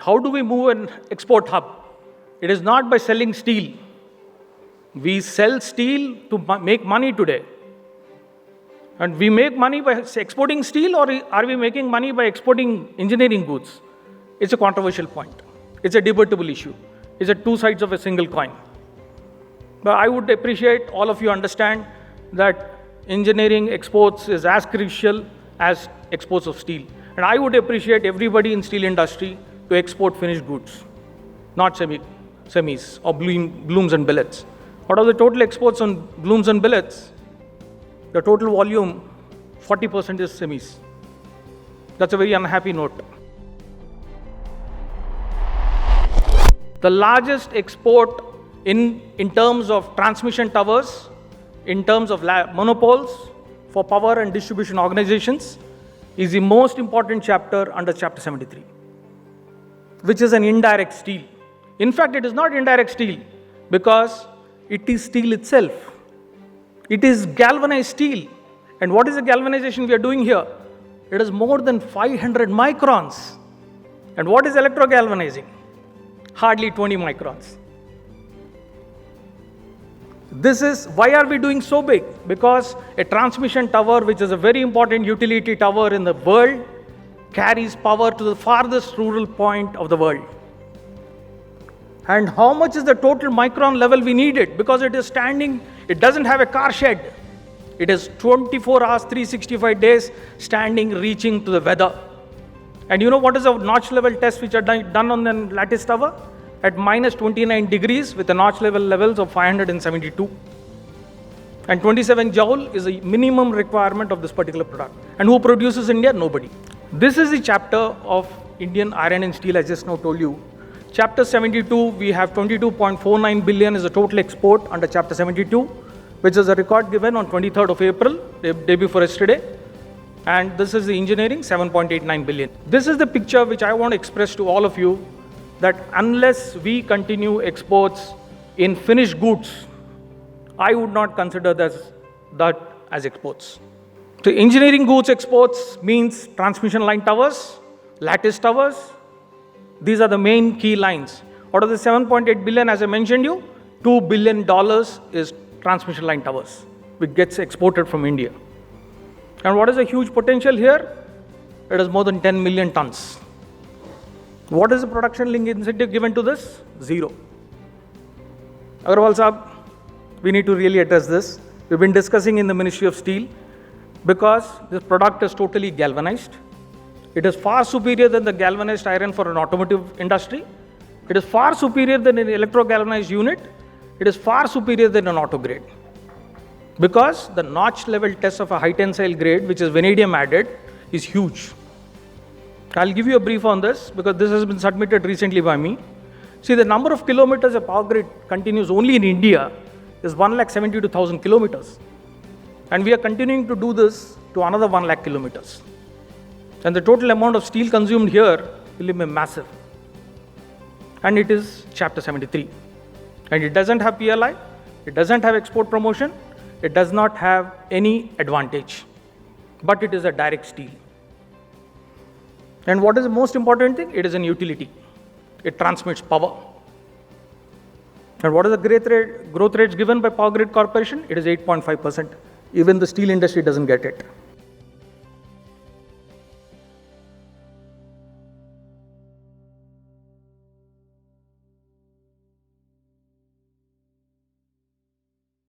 How do we move an export hub? It is not by selling steel. We sell steel to make money today. And we make money by exporting steel, or are we making money by exporting engineering goods? It's a controversial point. It's a debatable issue. It's a two sides of a single coin. But I would appreciate all of you understand that engineering exports is as crucial as exports of steel. And I would appreciate everybody in steel industry to export finished goods, not semis or blooms and billets. Out of the total exports on blooms and billets, the total volume, 40% is semis. That's a very unhappy note. The largest export in terms of transmission towers, in terms of monopoles for power and distribution organizations, is the most important chapter under Chapter 73, which is an indirect steel. In fact, it is not indirect steel because it is steel itself. It is galvanized steel. And what is the galvanization we are doing here? It is more than 500 microns. And what is electrogalvanizing? Hardly 20 microns. This is, why are we doing so big? Because a transmission tower, which is a very important utility tower in the world, carries power to the farthest rural point of the world. And how much is the total micron level we needed? Because it is standing, it doesn't have a car shed. It is 24 hours, 365 days, standing, reaching to the weather. And you know what is the notch level test which are done on the lattice tower? At minus 29 degrees with the notch level levels of 572. And 27 joule is a minimum requirement of this particular product. And who produces India? Nobody. This is the chapter of Indian iron and steel I just now told you. Chapter 72, we have 22.49 billion is the total export under Chapter 72, which is a record given on 23rd of April, the day before yesterday. And this is the engineering, 7.89 billion. This is the picture which I want to express to all of you, that unless we continue exports in finished goods, I would not consider that as exports. So engineering goods exports means transmission line towers, lattice towers. These are the main key lines. Out of the 7.8 billion, as I mentioned you, $2 billion is transmission line towers, which gets exported from India. And what is the huge potential here? It is more than 10 million tons. What is the production link incentive given to this? Zero. Agarwal Saab, we need to really address this. We've been discussing in the Ministry of Steel because this product is totally galvanized. It is far superior than the galvanized iron for an automotive industry. It is far superior than an electro-galvanized unit. It is far superior than an auto grade. Because the notch level test of a high tensile grade, which is vanadium added, is huge. I'll give you a brief on this because this has been submitted recently by me. See, the number of kilometers a power grid continues only in India is 172,000 kilometers. And we are continuing to do this to another 1 lakh kilometers. And the total amount of steel consumed here will be massive. And it is Chapter 73. And it doesn't have PLI, it doesn't have export promotion, it does not have any advantage. But it is a direct steel. And what is the most important thing? It is an utility. It transmits power. And what are the growth rates given by Power Grid Corporation? It is 8.5%. Even the steel industry doesn't get it.